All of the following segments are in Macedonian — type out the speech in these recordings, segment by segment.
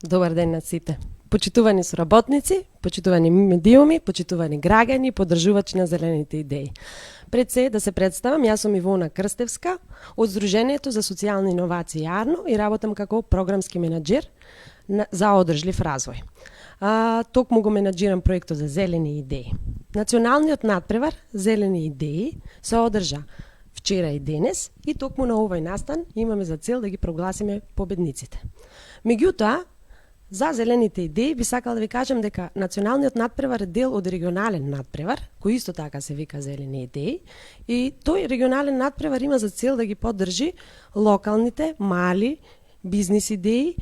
Добар ден на сите. Почитувани соработници, почитувани медиуми, почитувани граѓани, поддржувачи на зелените идеи. Пред се да се представам, јас сум Ивона Крстевска од Сдруженијето за социјални иновации АРНО и работам како програмски менаџер за одржлив развој. Токму го менаџирам проектот за зелени идеи. Националниот надпревар Зелени идеи се одржа вчера и денес и токму на овој настан имаме за цел да ги прогласиме победниците. Меѓутоа, за зелените идеи би сакала да ви кажам дека националниот надпревар е дел од регионален надпревар, кој исто така се вика Зелени идеи, и тој регионален надпревар има за цел да ги поддржи локалните, мали бизнис идеи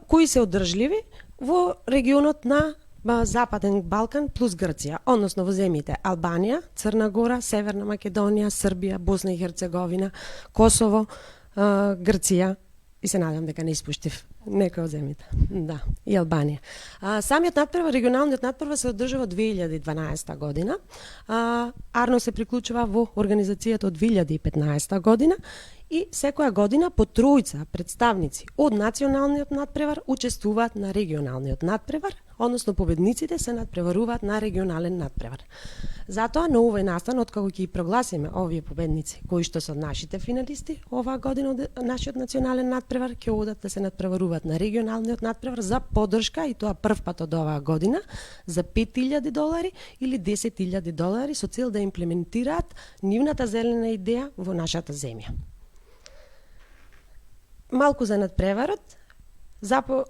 кои се одржливи во регионот на Западен Балкан плюс Грција, односно во земјите Албанија, Црна Гора, Северна Македонија, Србија, Босна и Херцеговина, Косово, Грција и се надевам дека не испуштив некој од земјите. Да, и Албанија. Самиот надпревар, регионалниот надпревар се одржува од 2012 година. АРНО се приклучува во организацијата од 2015 година и секоја година по тројца представници од националниот надпревар учествуваат на регионалниот надпревар, односно победниците се надпреваруваат на регионален надпревар. Затоа на овој настан, откако ќе прогласиме овие победници, кои што се нашите финалисти оваа година од нашиот национален надпревар, ќе одат да се надпреваруваат на регионалниот надпревар за поддршка, и тоа прв пат од оваа година, за $5,000 или $10,000 со цел да имплементираат нивната зелена идеја во нашата земја. Малку за надпреварот.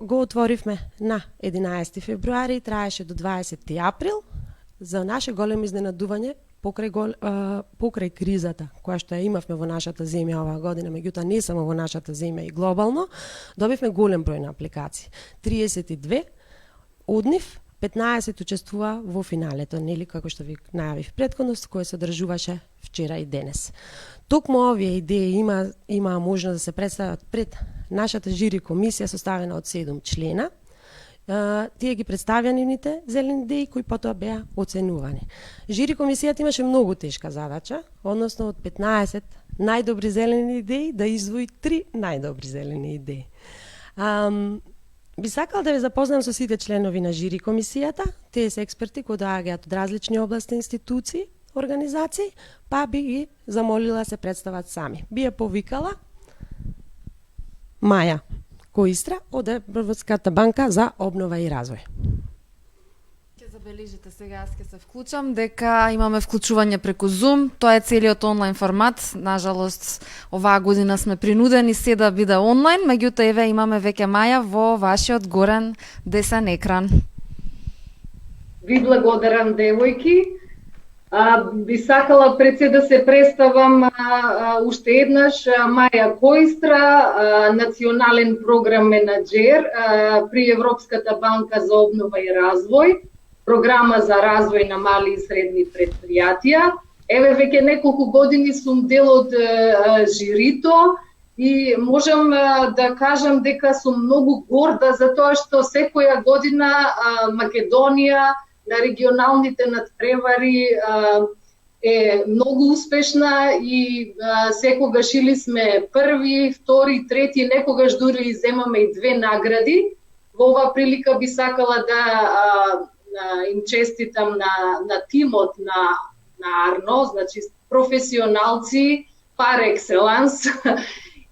Го отворивме на 11 февруари и траеше до 20 април. За наше големо изненадување, покрај кризата која што ја имавме во нашата земја оваа година, меѓутоа не само во нашата земја и глобално, добивме голем број на апликации. 32 од нив 15 учествува во финалето, нели како што ви најавив претходно, кој се одржуваше вчера и денес. Токму овие идеи има можност да се представат пред нашата жири комисија составена од 7 члена. Тие ги представија нивните зелени идеи кои потоа беа оценувани. Жири комисијата имаше многу тешка задача, односно од 15 најдобри зелени идеи да издвои 3 најдобри зелени идеи. Би сакал да ве запознам со сите членови на жири комисијата. Тие се експерти кои доаѓаат од различни области, институции, организации, па би ги замолила се представат сами. Би ја повикала Маја Коистра од Европската банка за обнова и развој. Ќе забележите сега, аз ќе се вклучам, дека имаме вклучување преку Zoom. Тоа е целиот онлайн формат. Нажалост, оваа година сме принудени се да биде онлайн, меѓутоа еве имаме веќе Маја во вашиот горен десен екран. Ви благодарам, девојки. Би сакала пред се да се представам уште еднаш, Маја Коистра, национален програм менаџер при Европската банка за обнова и развој, програма за развој на мали и средни предпријатија. Еве веќе неколку години сум дел од жирито и можам да кажам дека сум многу горда за тоа што секоја година Македонија на регионалните надпревари е многу успешна и секогаш или сме први, втори, трети, некогаш дури и земаме и 2 награди. Во оваа прилика би сакала да им честитам на тимот на АРНО, значи професионалци пар екселанс.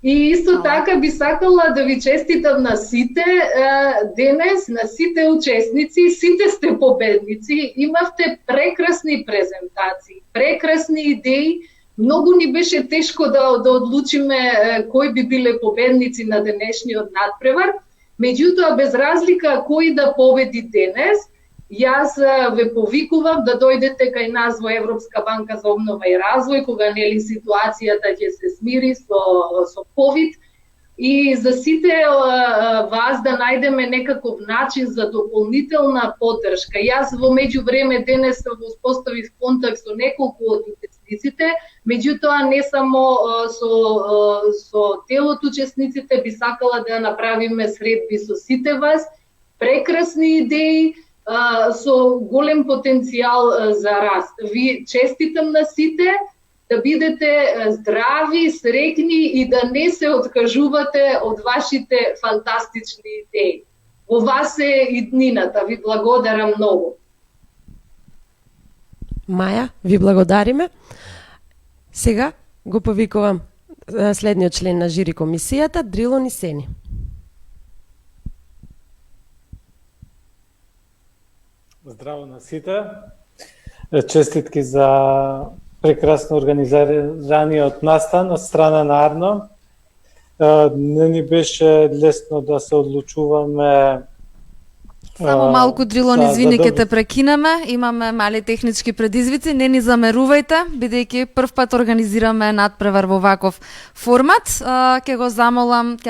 И исто така би сакала да ви честитам на сите денес, на сите учесници, сите сте победници, имавте прекрасни презентации, прекрасни идеи. Многу ни беше тешко да одлучиме кои би биле победници на денешниот надпревар, меѓутоа без разлика кој да победи денес, јас ве повикувам да дојдете кај нас во Европска банка за обнова и развој, кога нели ситуацијата ќе се смири со COVID, и за сите вас да најдеме некаков начин за дополнителна поддршка. Јас во меѓувреме денес успоставив контакт со неколку од учесниците, меѓутоа не само со дел од учесниците, би сакала да направиме средби со сите вас, прекрасни идеи, со голем потенцијал за раст. Ви честитам на сите, да бидете здрави, среќни и да не се откажувате од вашите фантастични идеи. Во вас е иднината. Ви благодарам многу. Маја, ви благодариме. Сега го повикувам следниот член на жири комисијата, Дрилон Исени. Здраво на сите. Честитки за прекрасно организираниот настан од страна на Арно. Не ни беше лесно да се одлучуваме. Само малку, Дрилон, извини, ќе те добро. прекинеме. Имаме мали технички предизвици, не ни замерувајте, бидејќи прв пат организираме надпревар во ваков формат. Ќе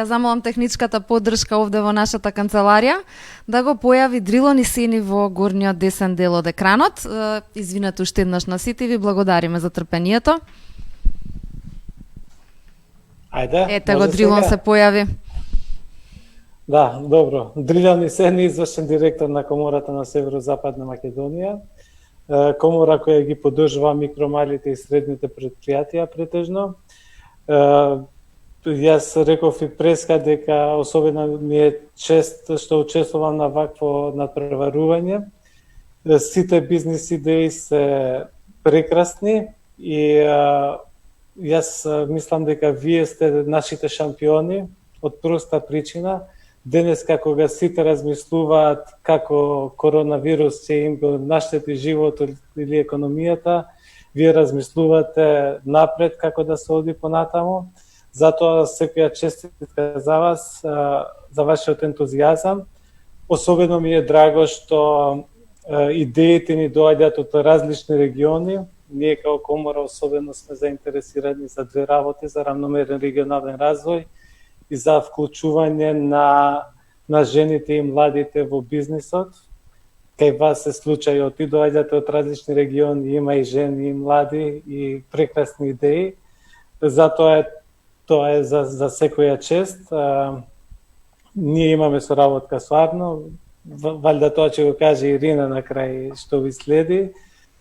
замолам техничката поддршка овде во нашата канцеларија да го појави Дрилон Исени во горниот десен дел од екранот. Извинете уште еднаш на сите и ви благодариме за трпението. Ајде. Ете го, може Дрилон сега? се појави. Да, добро. Дрилон Исени, извршен директор на Комората на Северозападна Македонија. Комора која ги поддржува микромалите и средните предпријатија претежно. Јас реков и преска дека особено ми е чест што учествувам на вакво надпреварување. Сите бизнис идеи се прекрасни и јас мислам дека вие сте нашите шампиони од проста причина. Денеска кога сите размислуваат како коронавирус ќе им го наштети животот или економијата, вие размислувате напред како да се оди понатаму. Затоа секоја честитка за вас, за вашиот ентузијазам. Особено ми е драго што идеите ни доаѓаат од различни региони. Ние како Комора особено сме заинтересирани за две работи, за равномерен регионален развој и за вклучување на жените и младите во бизнисот. Кај вас е случајот и доаѓате од различни региони, има и жени и млади и прекрасни идеи. Затоа тоа е за секоја чест. Ние имаме соработка со Арно, валјда тоа ќе го каже Ирина на крај што ви следи.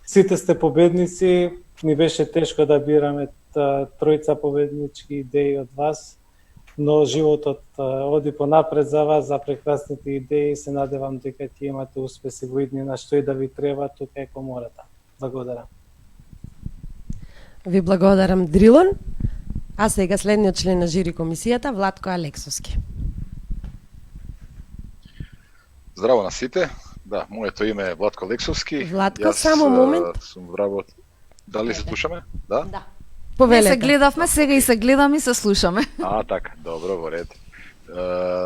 Сите сте победници, ни беше тешко да бираме тројца победнички идеи од вас, но животот оди понапред за вас, за прекрасните идеи и се надевам дека ќе имате успеси во иднина, што и да ви треба, тука е Комората. Благодарам. Ви благодарам, Дрилон. А сега следниот член на жири комисијата, Владко Алексовски. Здраво на сите. Да, моето име е Владко Алексовски. Владко, само момент. Сум вработ. Дали се слушаме? Да? Да. Не Повелете. се гледавме, сега и се гледаме и се слушаме. Така, добро, во ред.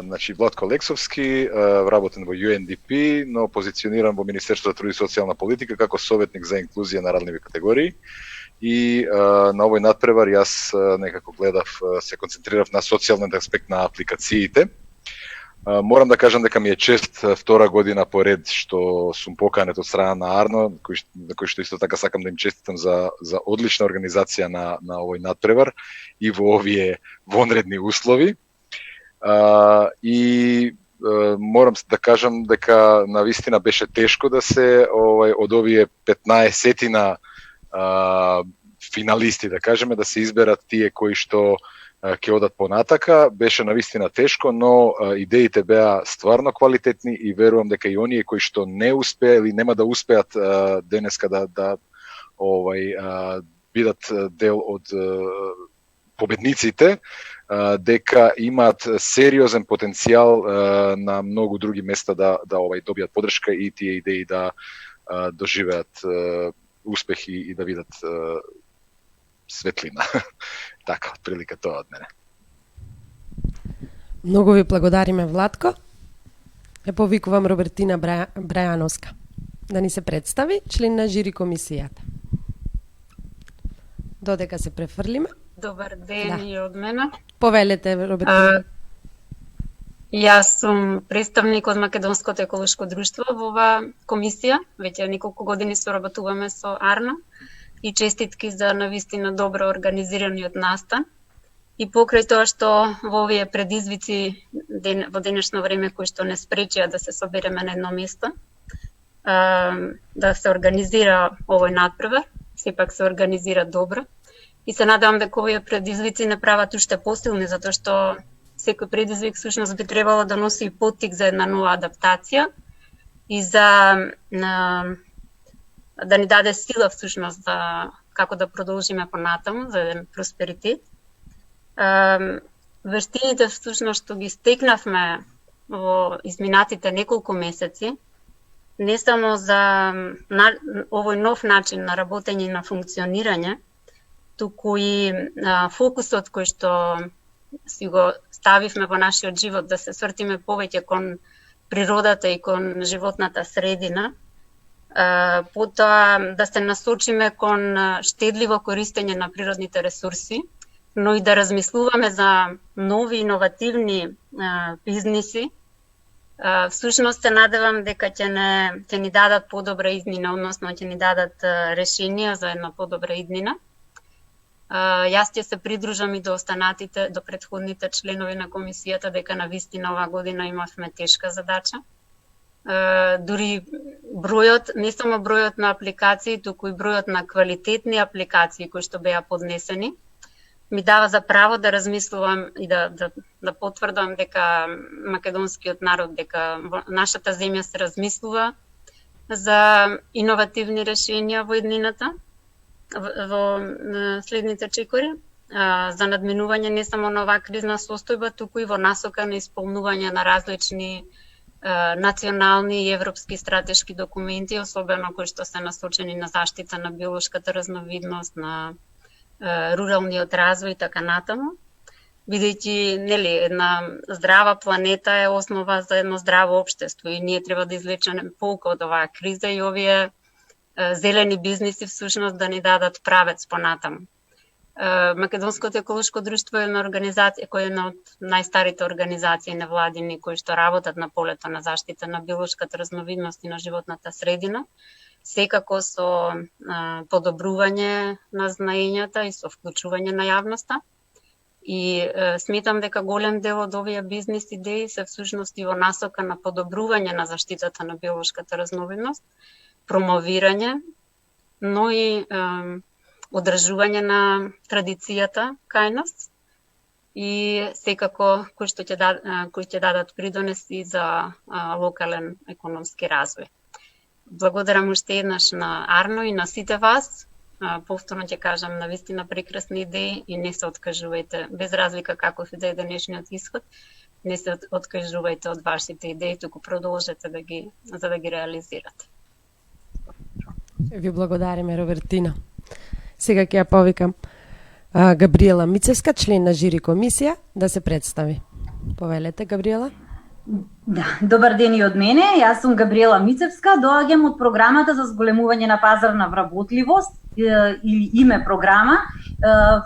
Значи, Владко Алексовски, вработен во UNDP, но позициониран во Министерството за труд и социјална политика како советник за инклузија на ranливи категории. И на овој надпревар јас некако гледав, се концентрирав на социјалниот аспект на апликациите. Морам да кажам дека ми е чест втора година поред што сум поканет од страна на Арно, на кој што исто така сакам да им честитам за одлична организација на овој надпревар и во овие вонредни услови. И морам да кажам дека навистина беше тешко да се од овие 15-тина финалисти, да кажеме, да се изберат тие кои што ќе одат понатака. Беше навистина тешко, но идеите беа стварно квалитетни и верувам дека и оние кои што не успеа или нема да успеат денеска да бидат дел од победниците, дека имаат сериозен потенцијал на многу други места да добијат поддршка и тие идеи да доживеат успехи и да видат светлина. Така, отприлика тоа од мене. Многу ви благодариме, Владко. Е повикувам Робертина Брајановска да ни се представи, член на жири комисијата. Додека се префрлиме. Добар ден Да. и од мене. Повелете, Робертина. Јас сум представник од Македонското еколошко друштво во оваа комисија. Веќе неколку години соработуваме со Арно и честитки за навистина добро организираниот настан. И покрај тоа што во овие предизвици во денешно време кои што не спречија да се собереме на едно место, да се организира овој надпревар, сепак се организира добро. И се надевам дека овие предизвици не прават уште посилни, затоа што секој предизвик всушност би требало да носи и поттик за една нова адаптација и за да ни даде сила всушност за како да продолжиме понатаму за еден просперитет. Вештините всушност што ги стекнавме во изминатите неколку месеци, не само за овој нов начин на работење и на функционирање, туку и фокусот кој што си го ставивме во нашиот живот да се свртиме повеќе кон природата и кон животната средина, потоа да се насочиме кон штедливо користење на природните ресурси, но и да размислуваме за нови иновативни бизниси. Всушност се надевам дека ќе ни дадат подобра иднина, односно ќе ни дадат решенија за една подобра иднина. Јас ќе се придружам и до останатите, до претходните членови на комисијата дека навистина оваа година имавме тешка задача. Дури бројот, не само бројот на апликации, туку и бројот на квалитетни апликации кои што беа поднесени, ми дава за право да размислувам и да потврдам дека македонскиот народ, дека во нашата земја се размислува за иновативни решенија во иднината, во следните чекори, за надминување не само на оваа кризна состојба, туку и во насока на исполнување на различни национални и европски стратешки документи, особено кои што се насочени на заштита на биолошката разновидност, на руралниот развој и така натаму, бидејќи нели една здрава планета е основа за едно здраво општество и ние треба да извлечеме полка од оваа криза и овие зелени бизниси всушност да ни дадат правец понатаму. Македонското еколошко друштво е една организација која е една од најстарите организации невладини кои што работат на полето на заштита на биолошката разновидност и на животната средина, секако со подобрување на знаењата и со вклучување на јавноста. И сметам дека голем дел од овие бизнис идеи се всушност и во насока на подобрување на заштитата на биолошката разновидност, промовирање, но и одржување на традицијата кај нас и секако кои ќе дадат придонес и за локален економски развој. Благодарам уште еднаш на Арно и на сите вас. Повторно ќе кажам, навистина прекрасни идеи и не се откажувајте, без разлика каков и да е денешниот исход, не се откажувајте од вашите идеи, туку продолжете за да ги реализирате. Ви благодариме, Робертина. Сега ќе ја повикам Габриела Мицевска, член на жири комисија, да се представи. Повелете, Габриела. Да, добар ден и од мене. Јас сум Габриела Мицевска, доаѓам од програмата за зголемување на пазарна вработливост или име програма,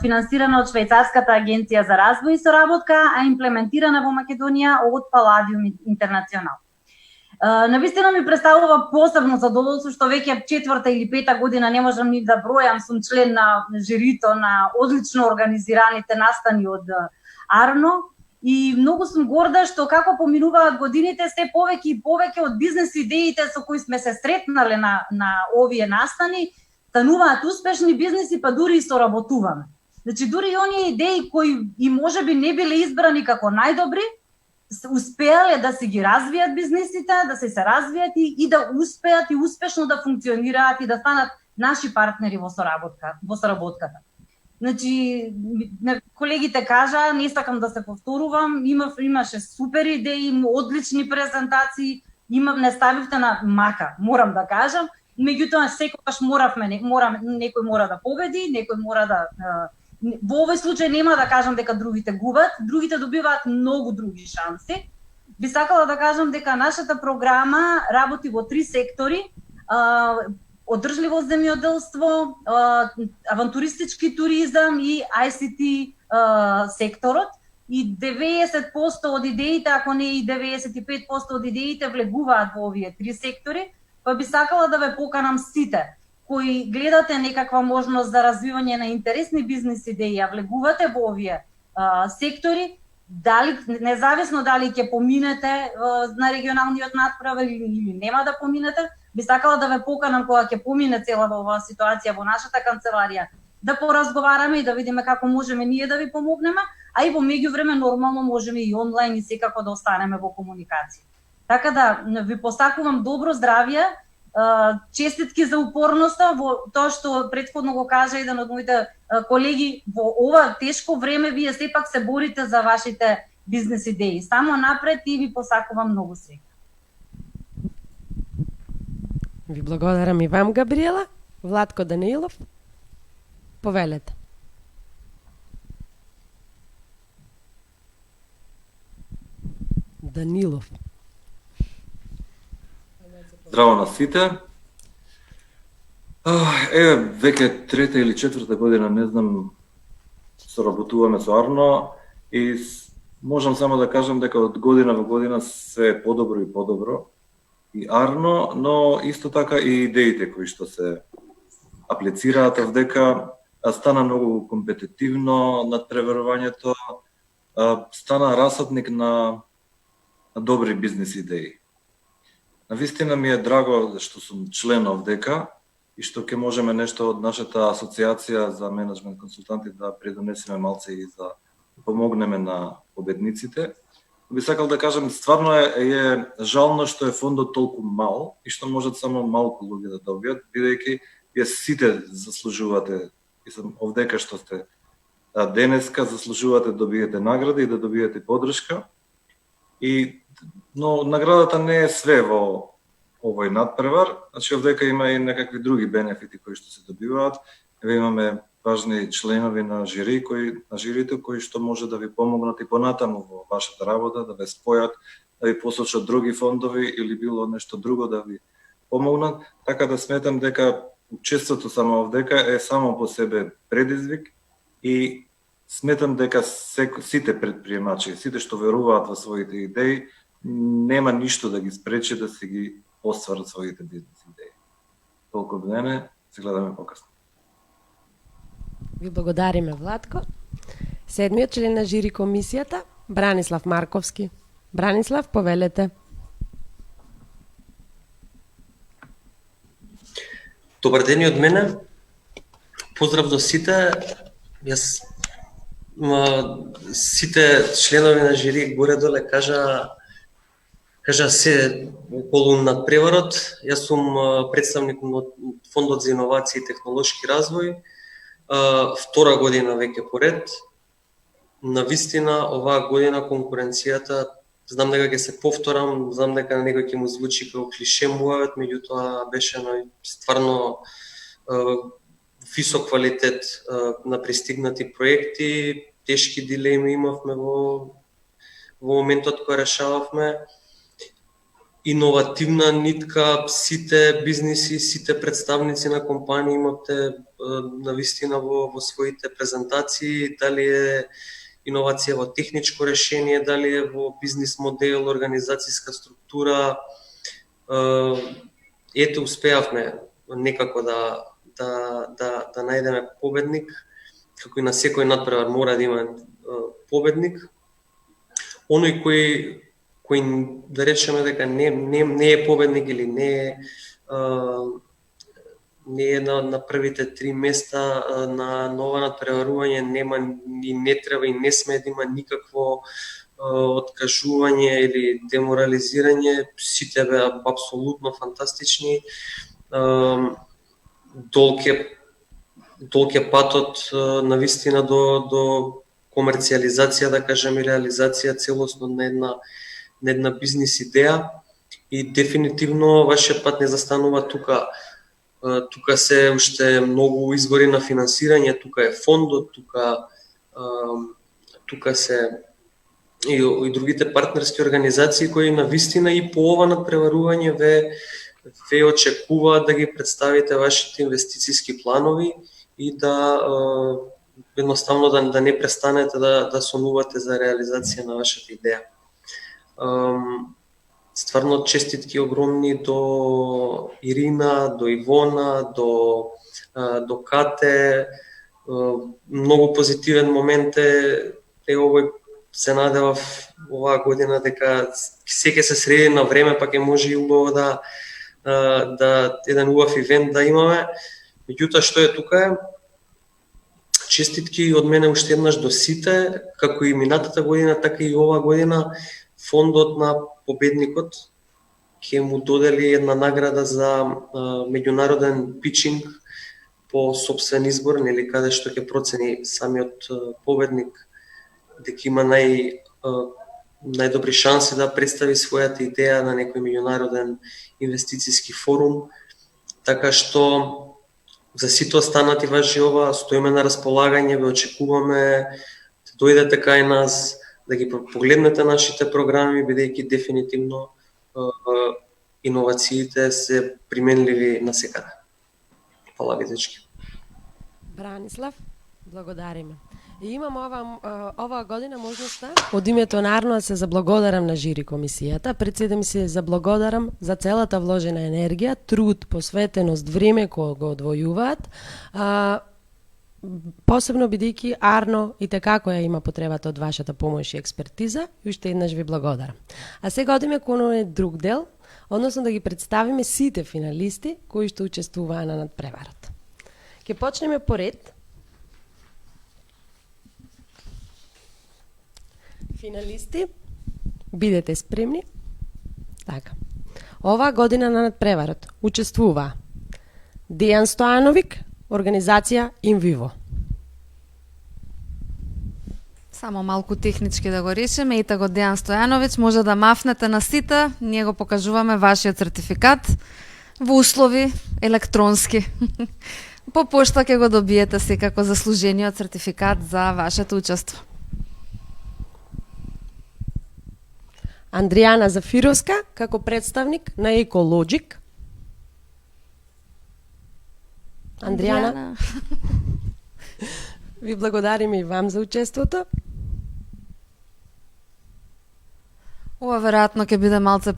финансирана од Швајцарската агенција за развој и соработка, а имплементирана во Македонија од Паладиум Интернационал. Навистина ми представува посебно задоволство што веќе 4-та или 5-та година, не можам ни да бројам, сум член на жирито на одлично организираните настани од Арно и многу сум горда што како поминуваат годините се повеќе и повеќе од бизнес идеите со кои сме се сретнале на овие настани стануваат успешни бизнеси, па дури и соработуваме. Значи дури и оние идеи кои и можеби не биле избрани како најдобри, успеале да се ги развијат бизнисите, да се развијат и да успеат и успешно да функционираат и да станат наши партнери во соработката. Значи, колегите кажа, не сакам да се повторувам, имаше супер идеи, одлични презентации, не ставивте на мака, морам да кажам, меѓутоа секогаш некој мора да победи, некој мора да во овој случај нема да кажам дека другите губат, другите добиваат многу други шанси. Би сакала да кажам дека нашата програма работи во 3 сектори: одржливо земјоделство, авантуристички туризам и ICT секторот. И 90% од идеите, ако не и 95% од идеите влегуваат во овие 3 сектори, па би сакала да ве поканам сите кои гледате некаква можност за развивање на интересни бизнес идеи, а влегувате во овие сектори, дали независно дали ќе поминете на регионалниот надправа или нема да поминете, би сакала да ве поканам кога ќе помине цела оваа ситуација во нашата канцеларија да поразговараме и да видиме како можеме ние да ви помогнеме, а и во меѓувреме нормално можеме и онлайн и секако да останеме во комуникација. Така да ви посакувам добро здравје, честитки за упорноста во тоа што претходно го кажа еден од моите колеги, во ова тешко време вие сепак се борите за вашите бизнес идеи. Само напред и ви посакувам многу среќа. Ви благодарам и вам, Габриела. Владко Данилов, повелете. Данилов. Здраво на сите. Еве, веќе трета или четврта година, не знам, соработуваме со Арно и можам само да кажам дека од година во година се е подобро и подобро. И Арно, но исто така и идеите кои што се аплицираат овдека стана многу компетитивно надпреварувањето, стана расадник на добри бизнес идеи. Навистина ми е драго што сум член овдека и што ќе можеме нешто од нашата асоциација за менеджмент консултанти да придонесеме малце и за да помогнеме на победниците. Би сакал да кажам, стварно е жално што е фондот толку мал и што можат само малку луѓе да добијат, бидејќи вие сите заслужувате, и сам овдека што сте денеска, заслужувате да добиете награди и да добиете поддршка. Но наградата не е све во овој надпревар, значи овдека има и некакви други бенефити кои што се добиваат. Еве имаме важни членови на жирито кои што може да ви помогнат и понатаму во вашата работа, да ве спојат, да ви посочат други фондови или било нешто друго да ви помогнат, така да сметам дека учеството само овдека е само по себе предизвик и сметам дека сите предприемачи, сите што веруваат во своите идеи, нема ништо да ги спречи да се ги остварат своите бизнес идеи. Толку од мене, се гледаме покасно. Ви благодариме, Владко. Седмиот член на жири комисијата, Бранислав Марковски. Бранислав, повелете. Добар ден и од мене. Поздрав до сите. Јас сите членови на жири горе-доле кажа се околу надпреварот. Јас сум представник од Фондот за иновации и технолошки развој. Втора година веќе поред. Навистина, оваа година конкуренцијата, знам дека ќе се повторам, знам дека на некој ќе му звучи како клише муавет, меѓутоа беше стварно висок квалитет на пристигнати проекти, тешки дилеми имавме во моментот кога решававме. Иновативна нитка, сите бизниси, сите представници на компании имате навистина во своите презентации, дали е иновација во техничко решение, дали е во бизнис модел, организацијска структура. Ете, успеавме некако да најдеме победник, како и на секој надпревар мора да има победник. Оној кој да речеме дека не е победник или не е на првите 3 места на нова надпреварување, нема и не треба и не сме да има никакво откажување или деморализирање. Сите беа апсолутно фантастични. Долг е патот навистина до комерцијализација, да кажем, и реализација целосно на една бизнис идеја и дефинитивно вашиот пат не застанува тука. Тука се уште многу извори на финансирање, тука е фондот, тука се и другите партнерски организации кои навистина и по ова надпреварување ве очекуваат да ги представите вашите инвестициски планови и да едноставно да не престанете да сонувате за реализација на вашата идеја. Стварно честитки огромни до Ирина, до Ивона, до Кате. Многу позитивен момент е овој се надевав оваа година дека се ќе се среди на време, па ќе може и убаво да еден убав ивент да имаме. Меѓутоа што е тука е Честитки од мене уште еднаш до сите, како и минатата година, така и ова година, фондот на победникот ќе му додели една награда за меѓународен питчинг по собствен избор, нели, каде што ќе процени самиот победник дека има најдобри шанси да представи својата идеја на некој меѓународен инвестициски форум, така што за сите останати важи ова, стоиме на располагање, ве очекуваме да дојдете кај нас, да ги погледнете нашите програми, бидејќи дефинитивно иновациите се применливи насекаде. Фала ви, дечки. Бранислав, благодариме. И имам оваа година можноста од името на Арно да се заблагодарам на жири комисијата. Пред се да ми се заблагодарам за целата вложена енергија, труд, посветеност, време кој го одвојуваат. Посебно бидејќи Арно и така која има потребата од вашата помош и експертиза, и уште еднаш ви благодарам. А сега одиме кон овој друг дел, односно да ги представиме сите финалисти кои што учествуваа на надпреварот. Ќе почнеме по ред. Финалисти, бидете спремни. Така. Оваа година на надпреварот учествуваа Дејан Стојановик, организација Инвиво. Само малку технички да го решиме, ете го Дејан Стојановиќ, може да мафнете на сите, ние го покажуваме вашиот сертификат во услови електронски. По пошта ќе го добиете секако заслужениот сертификат за вашето учество. Андријана Зафировска, како представник на Екологик. Андријана, ви благодариме и вам за учеството. Ова веројатно ќе биде малце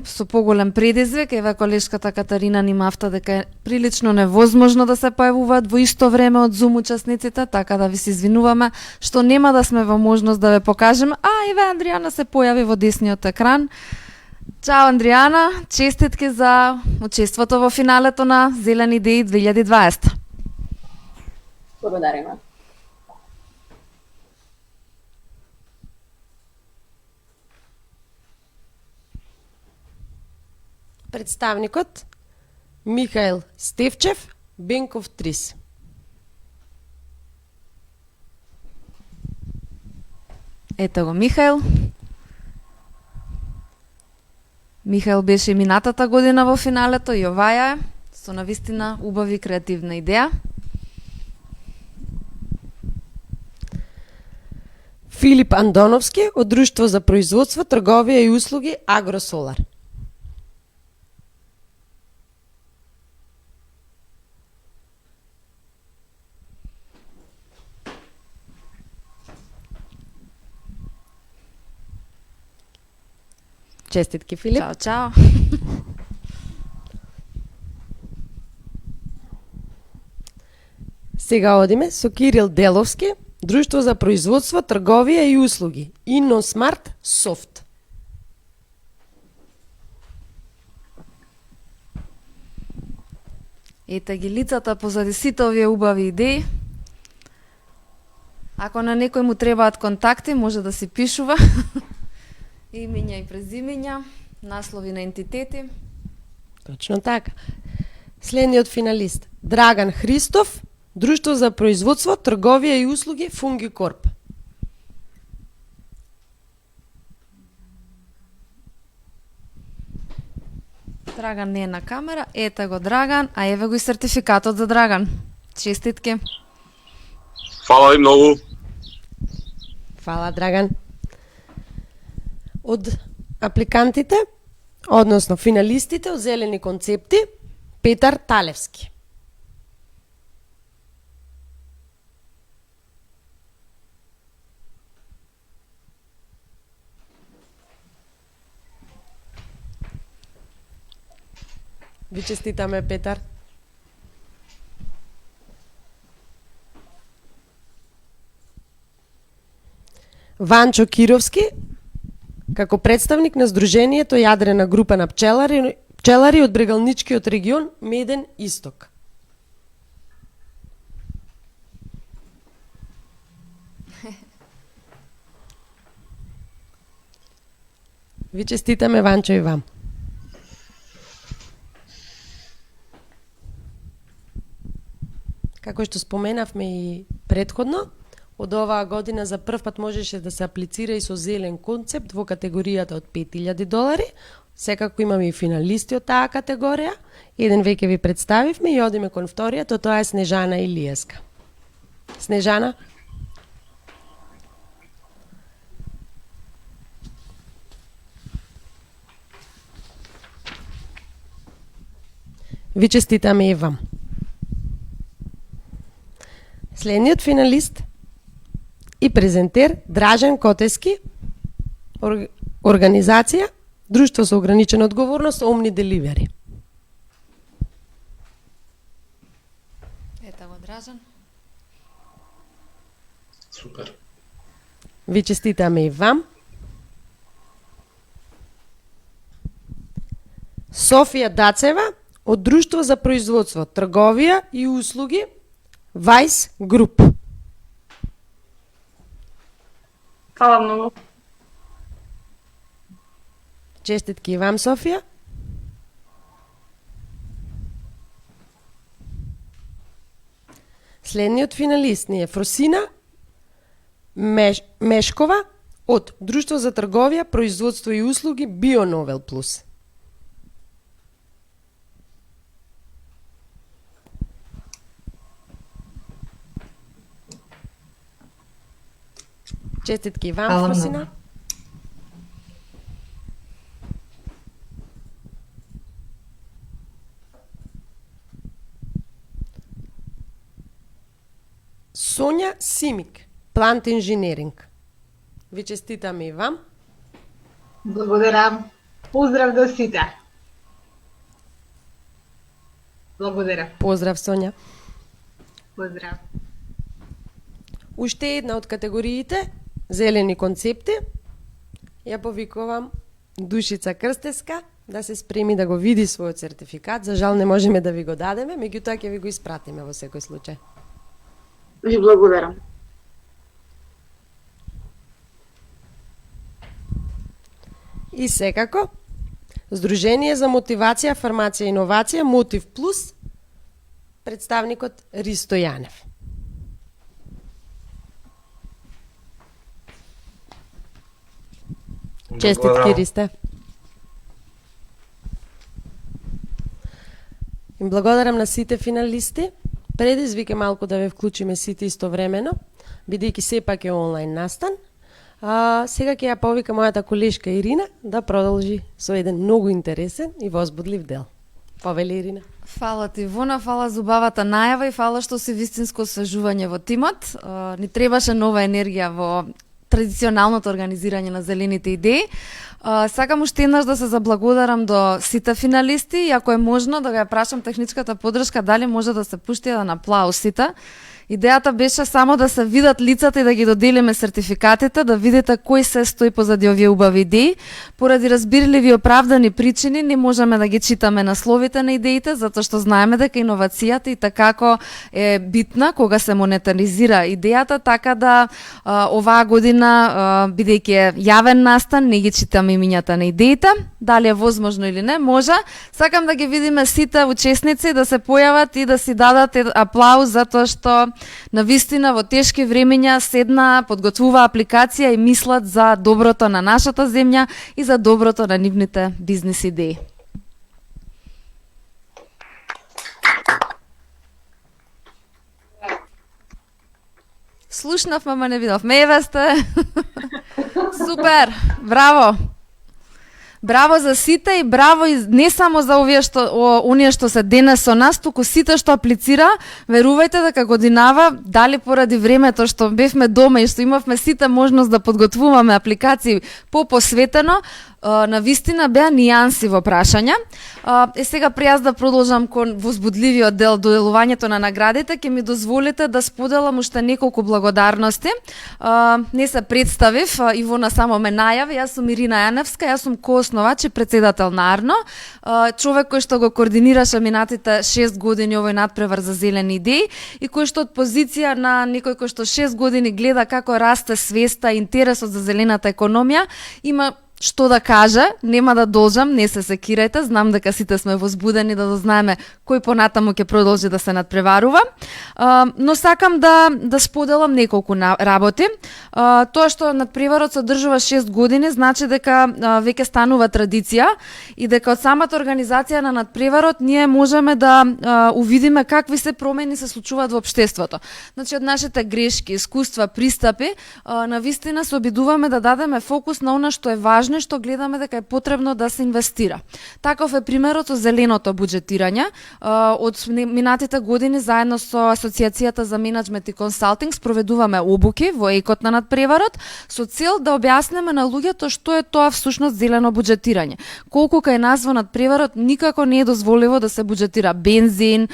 со поголем предизвик. Еве колешката Катарина ни мафта дека е прилично невозможно да се појавуваат во исто време од Zoom учесниците, така да ви се извинуваме што нема да сме во можност да ве покажеме. Еве Андријана се појави во десниот екран. Чао Андријана, честитки за учеството во финалето на Зелени идеи 2020. Благодариме. Представникот Михаил Стевчев, Бенков Трис. Ето го Михаил. Михаил беше минатата година во финалето и оваја е со навистина убави креативна идеја. Филип Андоновски од Друштво за производство, трговија и услуги Агросолар. Честитки, Филип. Чао, чао. Сега одиме со Кирил Деловски, Друштво за производство, трговија и услуги, Инносмарт Софт. Ете ги лицата позади сите овие убави идеи. Ако на некој му требаат контакти, може да си пишува. Имења и презимења, наслови на ентитети. Точно така. Следниот финалист Драган Христов, Друштво за производство, трговија и услуги Фунгикорп. Драган не е на камера, ете го Драган, а еве го и сертификатот за Драган. Честитки. Фала ви многу. Фала, Драган. Од апликантите, односно финалистите од Зелени концепти, Петар Талевски. Ви честитаме, Петар. Ванчо Кировски, како представник на Сдруженијето Јадрена група на пчелари од Брегалничкиот регион Меден Исток. Ви честитаме, Ванчо, и вам. Како што споменавме и предходно, од оваа година за прв пат можеше да се аплицира и со зелен концепт во категоријата од $5,000. Секако имаме и финалисти од таа категорија. Еден веќе ви представивме и одиме кон вториот, тоа е Снежана Илиевска. Снежана? Ви честитаме и вам. Следниот финалист и презентер Дражан Котески, организација Друштво со ограничена одговорност Omni Delivery. Ето го Дражан. Супер. Ви честитаме и вам. Софија Дацева од Друштво за производство, трговија и услуги Vice Group. Фала многу. Честитки и вам, Софија. Следниот финалист ни е Фросина Мешкова од Друштво за трговија, производство и услуги Бионовел Плюс. Честитки и вам, Фросина. Сонја Симик, Плант инженеринг. Ви честитаме и вам. Благодарам. Поздрав до сите. Благодарам. Поздрав, Сонја. Поздрав. Уште една од категориите зелени концепти. Ја повикувам Душица Крстевска да се спреми да го види својот сертификат. За жал не можеме да ви го дадеме, меѓутоа ќе ви го испратиме во секој случај. Ви благодарам. И секако, Здружение за мотивација, фармација и иновација, Мотив Плюс, представникот Ристо Јанев. Честитки, Ристе. Им благодарам на сите финалисти. Предизвик е малку да ве вклучиме сите истовремено, бидејќи сепак е онлайн настан. Сега ќе ја повика мојата колешка Ирина да продолжи со еден многу интересен и возбудлив дел. Повели, Ирина. Фала ти, Вона, фала за убавата најава и фала што си вистинско освежување во тимот. Ни требаше нова енергија во традиционалното организирање на зелените идеи. Сакам уште еднаш да се заблагодарам до сите финалисти и ако е можно да ја прашам техничката поддршка дали може да се пушти еден аплауз сите. Идејата беше само да се видат лицата и да ги доделиме сертификатите, да видите кој се стои позади овие убави идеи. Поради разбирливи и оправдани причини не можеме да ги читаме насловите на идеите, затоа што знаеме дека иновацијата и такако е битна кога се монетаризира идејата, така да оваа година, бидејќи е јавен настан, не ги читаме имињата на идеите. Дали е возможно или не, може. Сакам да ги видиме сите учесници, да се појават и да си дадат аплауз, затоа што на вистина во тешки времења седна, подготвува апликација и мислат за доброто на нашата земја и за доброто на нивните бизнис идеи. Слушнав, ама не видов. Еве сте. Супер, браво. Браво за сите и браво и не само за оние што се денес со нас, туку сите што аплицира. Верувајте дека годинава, дали поради времето што бевме дома и што имавме сите можност да подготвуваме апликации посветено, на вистина беа нијанси во прашања. Сега при јас да продолжам кон возбудливиот дел доделувањето на наградите, ќе ми дозволите да споделам уште неколку благодарности. Не се представив, Ивона само ме најави, јас сум Ирина Јаневска, јас сум коосновач и председател на Арно, човек кој што го координираше минатите 6 години овој надпревар за зелени идеи и кој што од позиција на некој кој што 6 години гледа како расте свеста и интересот за зелената економија, има што да каже, нема да должам, не се секирајте, знам дека сите сме возбудени да знаеме кој понатаму ќе продолжи да се надпреварува, но сакам да споделам неколку работи. Тоа што надпреварот се одржува 6 години, значи дека веќе станува традиција и дека од самата организација на надпреварот ние можеме да увидиме какви се промени се случуваат во општеството. Значи од нашите грешки, искуства, пристапи, навистина се обидуваме да дадеме фокус на она што е важно, што гледаме дека е потребно да се инвестира. Таков е примерот со зеленото буџетирање. Од минатите години заедно со Асоциацијата за менеджмент и консалтинг спроведуваме обуки во екот на надпреварот со цел да објаснеме на луѓето што е тоа всушност зелено буџетирање. Колку кај нас во надпреварот никако не е дозволиво да се буџетира бензин,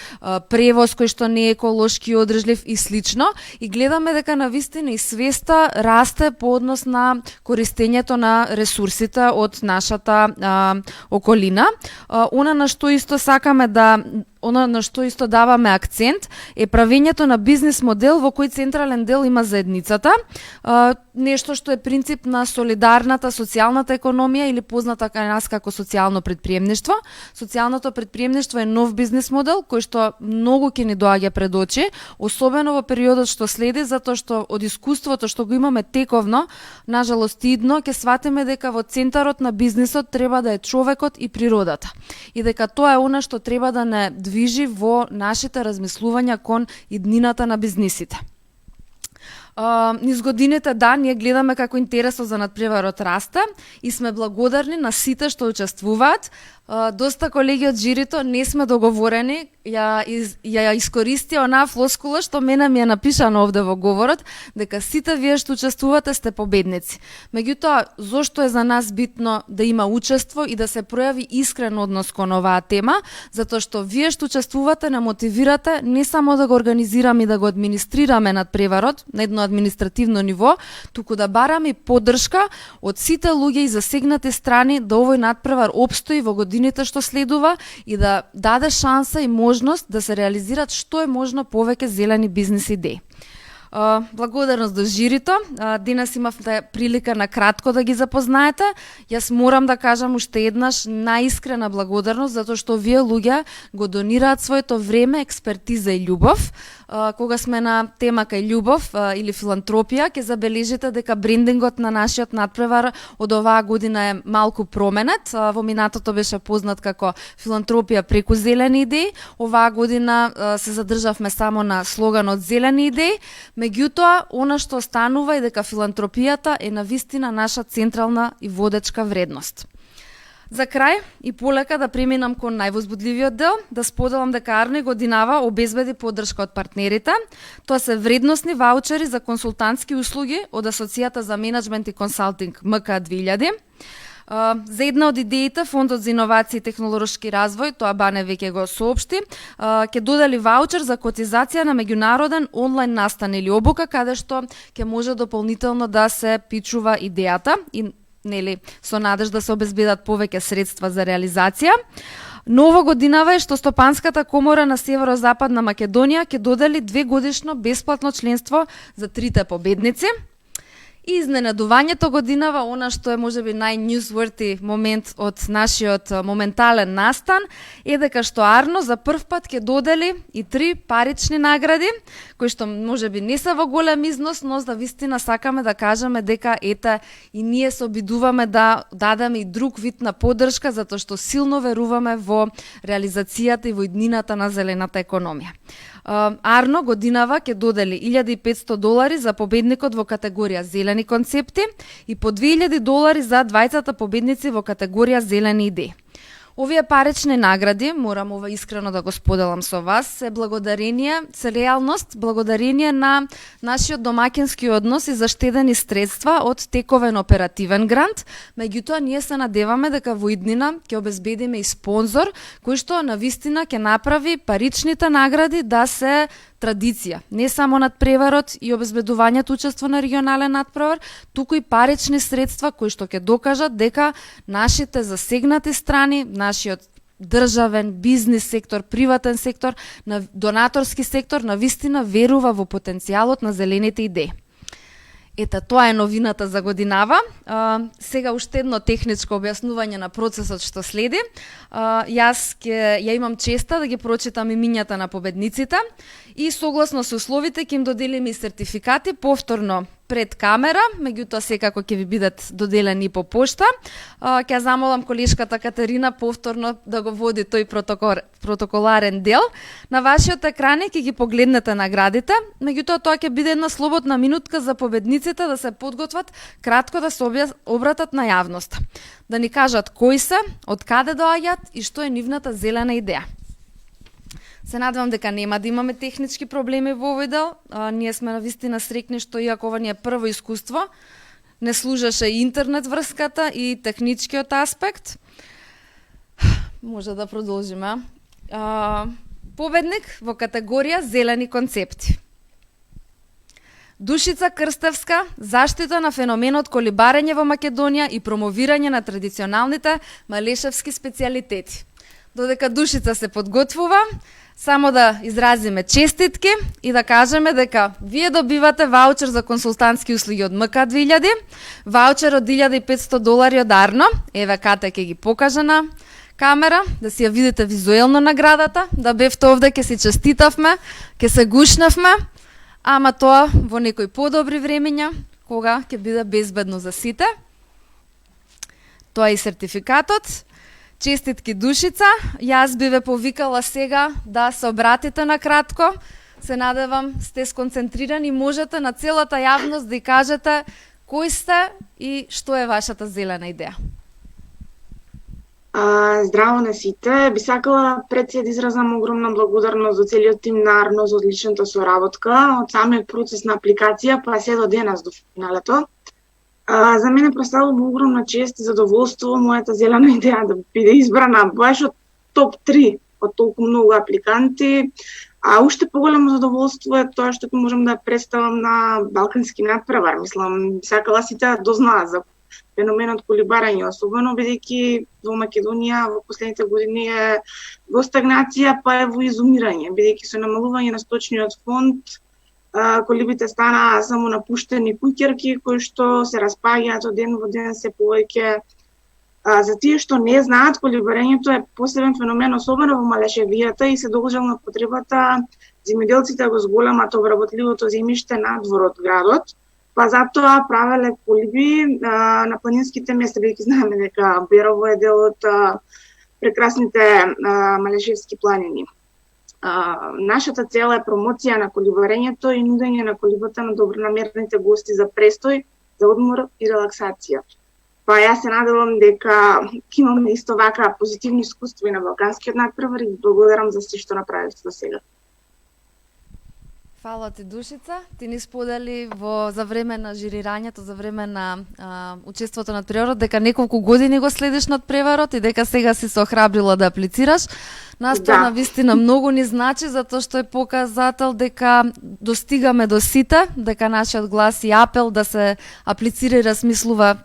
превоз кој што не е еколошки одржлив и слично, и гледаме дека навистина и свеста расте по однос на користењето на ресурсите од нашата околина. Она на што исто сакаме она на што исто даваме акцент е правењето на бизнис модел во кој централен дел има заедницата, нешто што е принцип на солидарната социјалната економија или позната кај нас како социјално претприемништво. Социјалното претприемништво е нов бизнис модел кој што многу ќе ни доаѓа пред очи, особено во периодот што следи, затоа што од искуството што го имаме тековно, нажалост идно, ќе сватиме дека во центарот на бизнисот треба да е човекот и природата. И дека тоа е она што треба да не движи во нашите размислувања кон иднината на бизнисите. Низ годините, ние гледаме како интересот за надпреварот расте и сме благодарни на сите што учествуваат. Доста колеги од жирито не сме договорени, ја искористија онаа флоскула што мене ми е напишано овде во говорот, дека сите вие што учествувате сте победници. Меѓутоа, зошто е за нас битно да има учество и да се пројави искрен однос кон оваа тема? Затоа што вие што учествувате не мотивирате не само да го организираме и да го администрираме надпреварот на едно административно ниво, туку да бараме поддршка од сите луѓе и засегнати страни да овој надпревар опстои во годините што следува и да даде шанса и можност да се реализират што е можно повеќе зелени бизнис идеи. Благодарност до жирито. Денес имавте прилика на кратко да ги запознаете. Јас морам да кажам уште еднаш наискрена благодарност затоа што вие луѓе го донираат своето време, експертиза и љубов. Кога сме на тема кај љубов или филантропија, ќе забележите дека брендингот на нашиот надпревар од оваа година е малку променет. Во минатото беше познат како филантропија преку зелени идеи. Оваа година се задржавме само на слоганот зелени идеи. Меѓутоа, она што останува е дека филантропијата е навистина наша централна и водечка вредност. За крај и полека да преминам кон највозбудливиот дел, да споделам дека Арно годинава обезбеди поддршка од партнерите. Тоа се вредносни ваучери за консултантски услуги од Асоцијата за менеджмент и консалтинг МК 2000. За една од идеите, Фондот за иновации и технолошки развој, тоа Бане веќе го соопшти, ќе додели ваучер за котизација на меѓународен онлайн настан или обука, каде што ќе може дополнително да се пичува идејата и со надеж да се обезбедат повеќе средства за реализација. Ново годинава е што Стопанската комора на Северозападна Македонија ќе додели 2-годишно бесплатно членство за 3 победници. И изненадувањето годинава, она што е можеби нај-newsworthy момент од нашиот моментален настан, е дека што Арно за прв пат ќе додели и 3 парични награди, кои што можеби не се во голем износ, но за вистина сакаме да кажеме дека ете и ние се обидуваме да дадеме и друг вид на поддршка, затоа што силно веруваме во реализацијата и во иднината на зелената економија. Арно годинава ќе додели $1,500 за победникот во категорија зелени концепти и по $2,000 за двајцата победници во категорија зелени идеи. Овие парични награди, морам ова искрено да го споделам со вас, се реалност, благодарение на нашиот домакински однос и заштедени средства од тековен оперативен грант. Меѓутоа, ние се надеваме дека во иднина ќе обезбедиме и спонзор, кој што навистина ќе направи паричните награди да се традиција. Не само надпреварот и обезбедувањето учество на регионален надпревар, туку и парични средства кои што ќе докажат дека нашите засегнати страни, нашиот државен, бизнис сектор, приватен сектор, донаторски сектор, навистина верува во потенцијалот на зелените идеи. Ета, тоа е новината за годинава. Сега уште едно техничко објаснување на процесот што следи. Јас ја имам честа да ги прочитам имињата на победниците и согласно со условите ќе им доделиме и сертификати повторно пред камера, меѓутоа секако ќе ви бидат доделени по пошта. Ќе замолам колешката Катерина повторно да го води тој протоколарен дел. На вашиот екран ќе ги погледнете наградите, меѓутоа тоа ќе биде една слободна минутка за победниците да се подготват кратко да се обратат на јавноста. Да ни кажат кои се, од каде доаѓаат и што е нивната зелена идеја. Се надевам дека нема да имаме технички проблеми во овој дел. Ние сме навистина срекни што иако ова ни е прво искуство, не служеше интернет врската и техничкиот аспект. Може да продолжиме. Победник во категорија зелени концепти. Душица Крстевска, заштита на феноменот колибарење во Македонија и промовирање на традиционалните малешевски специјалитети. Додека Душица се подготвува, само да изразиме честитки и да кажеме дека вие добивате ваучер за консултантски услуги од МК 2000, ваучер од $1.500 од Арно, еве Ката ќе ги покаже на камера, да си ја видите визуелно наградата, да бевте овде, ќе си честитавме, ќе се гушнавме, ама тоа во некои подобри времења, кога ќе биде безбедно за сите. Тоа е и сертификатот. Честитки Душица, јас би ве повикала сега да се обратите на кратко. Се надевам сте сконцентрирани и можете на целата јавност да ја кажете кои сте и што е вашата зелена идеја. Здраво на сите. Би сакала пред се да изразам огромна благодарност за целиот тим на Арно за одличната соработка, од самиот процес на апликација па се до денес до финалето. За мене представува огромна чест и задоволство мојата зелена идеја да биде избрана баш од топ 3 од толку многу апликанти, а уште поголемо задоволство е тоа што ќе можам да представам на Балкански надпревар. Мислам, сакала сите да дознаат за феноменот колибарење, особено бидејќи во Македонија во последните години е во стагнација, па е во изумирање, бидејќи со намалување на сточниот фонд колибите стана само напуштени куќерки кои што се распаѓаат од ден во ден се повеќе. За тие што не знаат, колибарењето е посебен феномен, особено во Малешевијата и се должал на потребата земјоделците да го зголемат обработливото земјиште надвор од градот, па затоа правеле колиби на планинските места, бидејќи знаеме дека Берово е дел од прекрасните Малешевски планини. Нашата цел е промоција на колибарењето и нудење на колибата на добронамерните гости за престој, за одмор и релаксација. Па јас се надевам дека имаме исто вака позитивни искуства и на Балканскиот надпревар и благодарам за се што направивте до сега. Фала ти, Душица. Ти ни сподели за време на жирирањето, за време на учеството на надпреварот, дека неколку години го следиш надпреварот и дека сега си се охрабрила да аплицираш. Нас тоа навистина многу ни значи, затоа што е показател дека достигаме до сите, дека нашиот глас и апел да се аплицира и размислува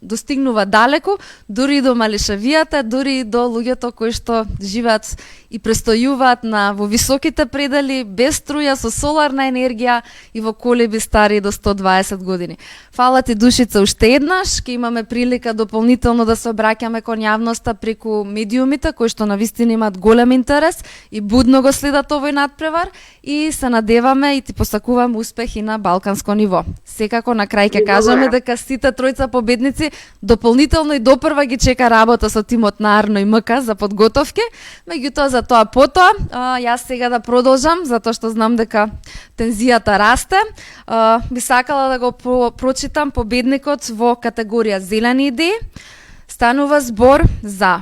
достигнува далеку, дури и до Малешевијата, дури и до луѓето кои што живеат и престојуваат во високите предели, без струја, со соларна енергија и во колиби стари до 120 години. Фала ти, Душица, уште еднаш. Ке имаме прилика дополнително да се обраќаме кон јавноста преку медиумите, кои што навистина имаат голем интерес и будно го следат овој надпревар и се надеваме и ти посакувам успех и на балканско ниво. Секако на крај ќе кажеме дека сите тројца победници дополнително и допрва ги чека работа со тимот на Арно и МК за подготовки, меѓутоа за тоа потоа. Јас сега да продолжам, затоа што знам дека тензијата расте. Би сакала да го прочитам победникот во категорија зелени идеи. Станува збор за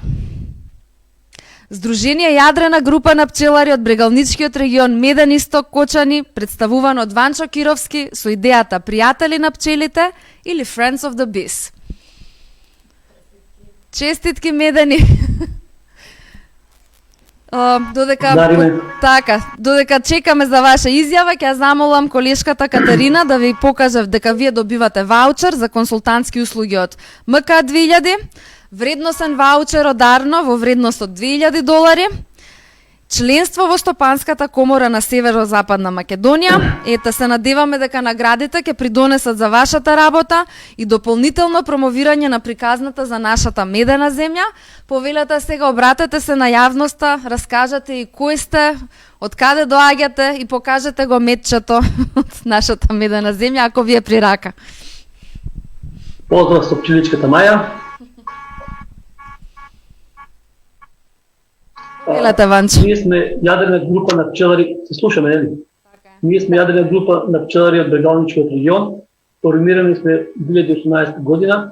Здружение Јадрена група на пчелари од Брегалничкиот регион Меден Исток Кочани, представувано од Ванчо Кировски со идејата Пријатели на пчелите или Friends of the Bees. Честитки, Медени! Додека чекаме за ваша изјава, ќе замолам колешката Катерина да ви покаже дека вие добивате ваучер за консултантски услуги од МК 2000, вредносен ваучер од Арно во вредност од $2000, членство во Стопанската комора на Северозападна Македонија. Ете, се надеваме дека наградите ќе придонесат за вашата работа и дополнително промовирање на приказната за нашата медена земја. Повелете сега, обратете се на јавноста, раскажете и кој сте, од каде доаѓате и покажете го метчето од нашата медена земја, ако ви е при рака. Поздрав со пчеличката Маја. Елете, Ванчо. Ние сме јадрена група на пчелари, се слушаме, нели? Ние сме јадрена група на пчелари од Брегалничкиот регион. Формирани сме 2018 година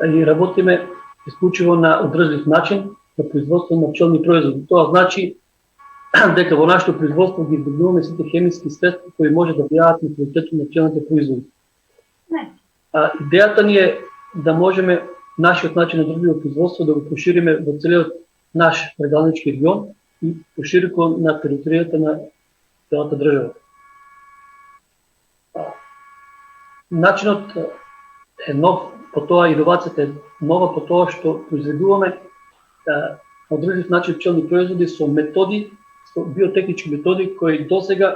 и работиме исклучиво на одржлив начин на производство на пчелни производи. Тоа значи дека во нашето производство ги избегнуваме сите хемиски средства кои може да влијаат на квалитетот на пчелните производи. Идејата ни е да можеме нашиот начин на одржливо производство да го прошириме во целиот наш Брегалнички регион и пошироко на територијата на целата држава. Начинот е нов, по тоа иновацијата е нова, по тоа што произведуваме на одржлив начин пчелни производи со методи, со биотехнички методи кои досега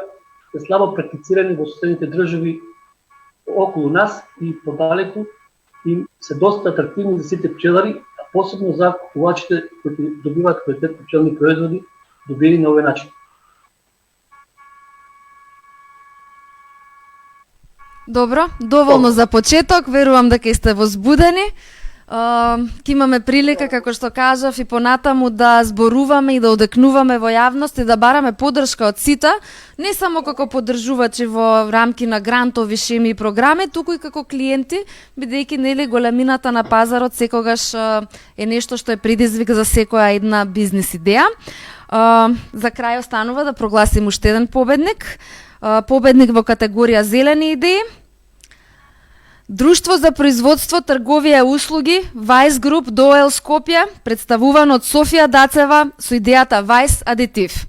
се слабо практицирани во соседните држави околу нас и подалеку и се доста атрактивни за сите пчелари, а посебно за купувачите кои добиваат квалитетни пчелни производи добени на овој начин. Добро, доволно за почеток, верувам дека сте возбудени. Ке имаме прилика, како што кажав, и понатаму да зборуваме и да одекнуваме во јавност и да бараме поддршка од сите, не само како поддржувачи во рамки на грантови шеми и програми, туку и како клиенти, бидејќи нели големината на пазарот секогаш е нешто што е предизвик за секоја една бизнис идеја. За крај останува да прогласим уште еден победник. Победник во категорија зелени идеи. Друштво за производство, трговија и услуги Vice Group ДОЕЛ Скопје, представувано од Софија Дацева со идејата Vice Additive.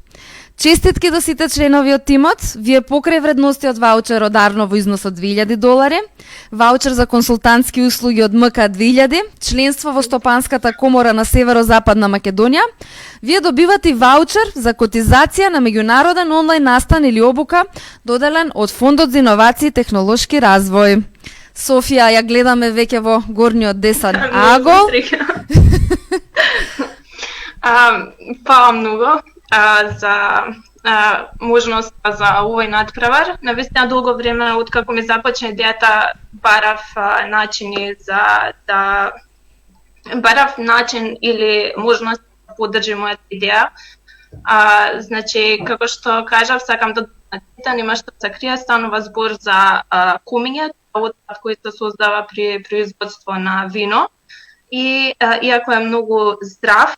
Честитки до сите членови од тимот, вие покрај вредностиот ваучер од Арно во износ од $2000, ваучер за консултантски услуги од МК 2000, членство во Стопанската комора на Северозападна Македонија, вие добивате ваучер за котизација на меѓународен онлайн настан или обука, доделен од Фондот за иновации и технолошки развој. Софија, ја гледаме веќе во горниот десен агол. Фала многу за можноста за овој надпревар. Навистина долго време откако ми започна идејата барав начин или можност да поддржим мојата идеја. Значи, како што кажав, сакам да нема што се крие, станува збор за кумиње, отпад кој се создава при производство на вино. И иако е многу здрав,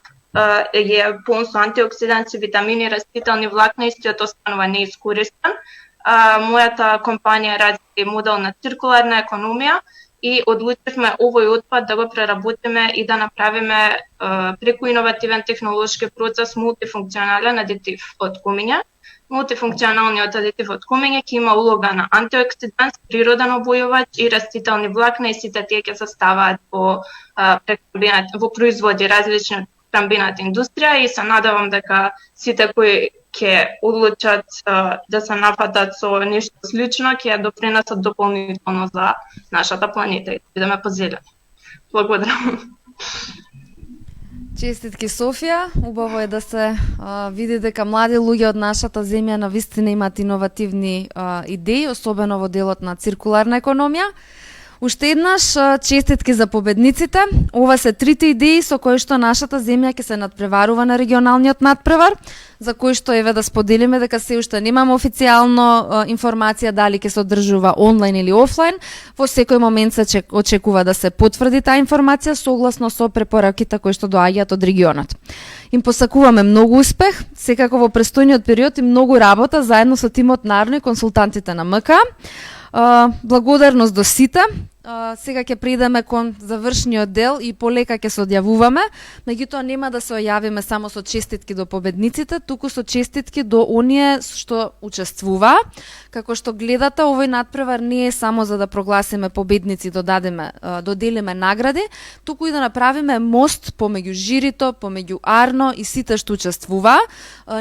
е полн со антиоксиданти, витамини, растителни влакна, истиот останува неискористен. Мојата компанија ради модел на циркуларна економија и одлучивме овој отпад да го преработиме и да направиме преку иновативен технолошки процес мултифункционален адитив од кумиње. Мултифункционалниот адитив од кумиње ќе има улога на антиоксидант, природен обојувач и растителни влакна и сите тие ќе се ставаат во производи различни од прехранбената индустрија и се надевам дека сите кои ќе одлучат да се нападат со нешто слично ќе допринесат дополнително за нашата планета и да бидеме позелени. Благодарам. Честитки Софија, убаво е да се види дека млади луѓе од нашата земја навистина имаат иновативни идеи, особено во делот на циркуларна економија. Уште еднаш честитки за победниците. Ова се трите идеи со кои што нашата земја ќе се надпреварува на регионалниот надпревар, за кои што еве да споделиме дека се уште немаме официјално информација дали ќе се одржува онлайн или офлайн. Во секој момент се очекува да се потврди таа информација согласно со препораките кои што доаѓаат од регионот. Им посакуваме многу успех, секако во престојниот период и многу работа заедно со тимот на Арно и консултантите на МК. Благодарност до сите. сега ќе преидеме кон завршниот дел и полека ќе се одјавуваме, меѓутоа нема да се ојавиме само со честитки до победниците, туку со честитки до оние што учествуваа. Како што гледате, овој натпревар не е само за да прогласиме победници, доделиме награди, туку и да направиме мост помеѓу жирито, помеѓу Арно и сите што учествуваа.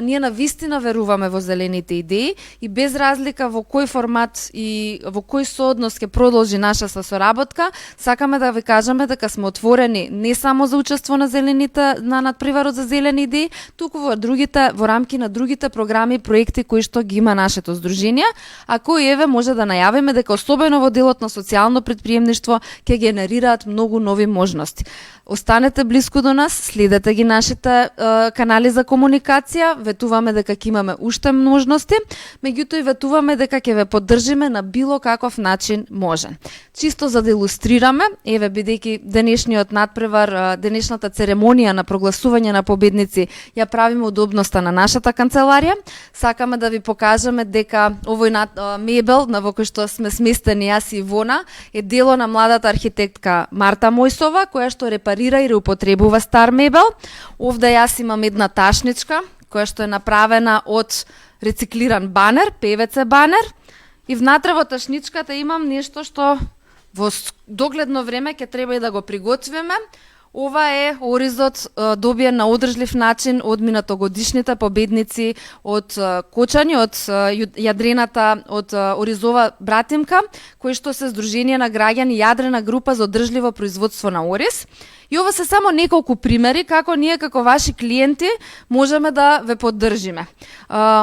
Ние навистина веруваме во зелените идеи и без разлика во кој формат и во кој сооднос ќе продолжи нашата соработка, сакаме да ви кажеме дека сме отворени не само за учество на надпреварот за зелени идеи, туку во рамки на другите програми и проекти кои што ги има нашето здружение, а кои еве може да најавиме дека особено во делот на социјално претприемништво ќе генерираат многу нови можности. Останете блиску до нас, следете ги нашите канали за комуникација, ветуваме дека ќе имаме уште можности, меѓутоа и ветуваме дека ќе ве поддржиме на било каков начин можен. Чисто за да илустрираме, еве бидејќи денешниот надпревар, денешната церемонија на прогласување на победници ја правиме удобноста на нашата канцеларија, сакаме да ви покажеме дека овој мебел на во кој што сме сместени јас и Ивона е дело на младата архитектка Марта Мојсова, која што репарира и реупотребува стар мебел. Овде јас имам една ташничка која што е направена од рециклиран банер, ПВЦ банер, и внатре во ташничката имам нешто што во догледно време ќе треба и да го приготвиме. Ова е оризот добиен на одржлив начин од минатогодишните победници од Кочани, од јадрената од Оризова братимка, кои што се Сдружение на граѓани јадрена група за одржливо производство на ориз. И ова се само неколку примери како ние како ваши клиенти можеме да ве поддржиме.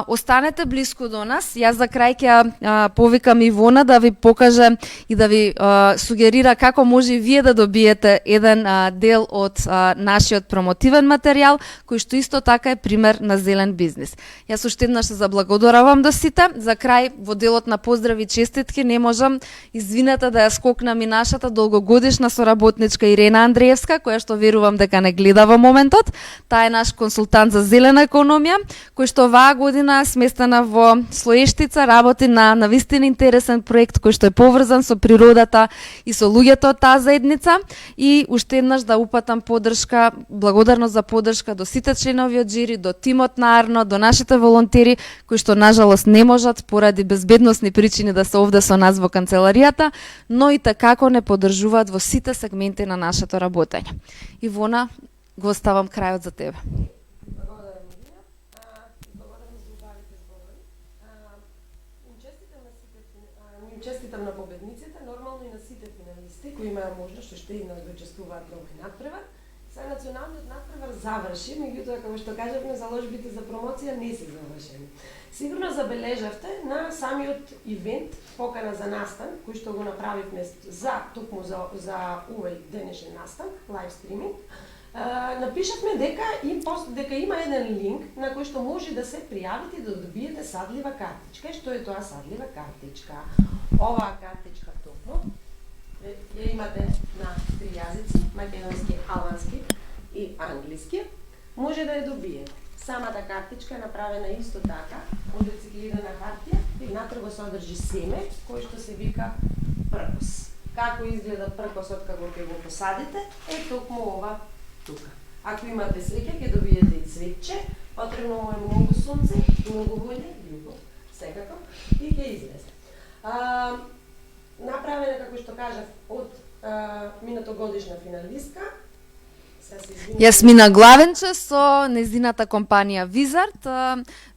Останете блиску до нас. Јас за крај ќе повикам Ивона да ви покаже и да ви сугерира како може и вие да добиете еден дел од нашиот промотивен материјал, кој што исто така е пример на зелен бизнис. Јас уште еднаш се заблагодарувам до сите. За крај во делот на поздрави и честитки не можам, извинете да ја скокнам и нашата долгогодишна соработничка Ирена Андреевска, која што верувам дека не гледа во моментот. Таа е наш консултант за зелена економија, кој што оваа година сместена во Слоештица, работи на навистина интересен проект кој што е поврзан со природата и со луѓето од таа заедница. И уште еднаш да упатам поддршка, благодарност за поддршка до сите членови од жири, до тимот на Арно, до нашите волонтери кои што нажалост не можат поради безбедносни причини да се овде со нас во канцеларијата, но и такако не поддржуваат во сите сегменти на нашето работење. Ивона, го оставам крајот за тебе. Честитам на победниците, нормално и на сите финалисти кои имаа можност уште и да учествуваат на овој надпревар. Сега националниот надпревар заврши, меѓутоа како што кажавме, заложбите за промоција не се завршени. Сигурно забележавте на самиот ивент покана за настан, кој што го направивме токму за овој денешен настан, лайв стриминг. Напишавме дека има еден линк на кој што може да се пријавите и да добиете садлива картичка. Што е тоа садлива картичка? Оваа картичка токму ја имате на три јазици, македонски, албански и англиски. Може да ја добиете. Самата картичка е направена исто така од рециклирана хартија и внатре го содржи семе кој што се вика пркос. Како изгледа пркосот како ќе го посадите е токму ова тука. Ако имате среќа ќе добиете и цветче, потребно му е многу сонце, многу воље, љубов, секако, и ќе излезе. Направена, како што кажав, од минатогодишна финалистка. Јасмина Главенче со незината компанија Визард.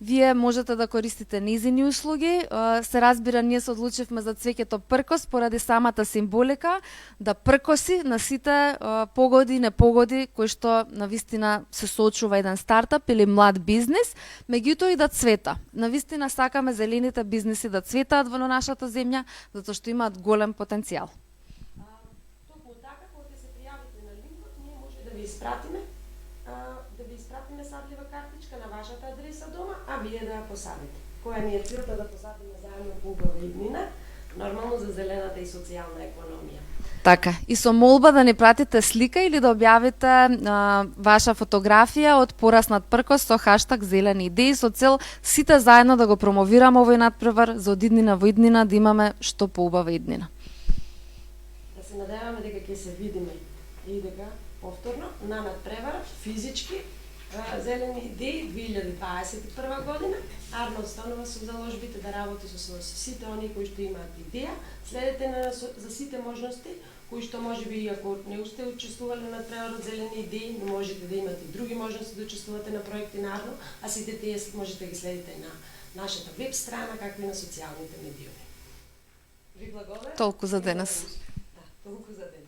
Вие можете да користите незини услуги. Се разбира, ние се одлучивме за цвеќето пркос поради самата символика да пркоси на сите погоди и непогоди кои што навистина се соочува еден стартап или млад бизнис, меѓутоа и да цвета. Навистина сакаме зелените бизниси да цветаат во нашата земја, затоа што имаат голем потенцијал. Да ви испратиме садлива картичка на вашата адреса дома, а вие да ја посадите. Која ни е целта да посадиме заедно по убава иднина, нормално за зелената и социјална економија. Така, и со молба да ни пратите слика или да објавите ваша фотографија од пораснат пркос со хаштаг зелени идеи со цел сите заедно да го промовираме овој надпревар за од иднина во иднина да имаме што поубава иднина. се надеваме дека ќе се видиме и дека повторно на надпревар физички Зелени идеи 2021 година. Арно останува со заложбите да работи со сите они кои што имаат идеја. Следете за сите можности кои што можеби ако не сте учествувале на надпреварот Зелени идеи, не можете да имате други можности да учествувате на проекти на Арно, а сите тие можете да ги следите на нашата веб страна, както и на социјалните медиуми. Ви благодарам. Толку за денес. Да, толку за денес.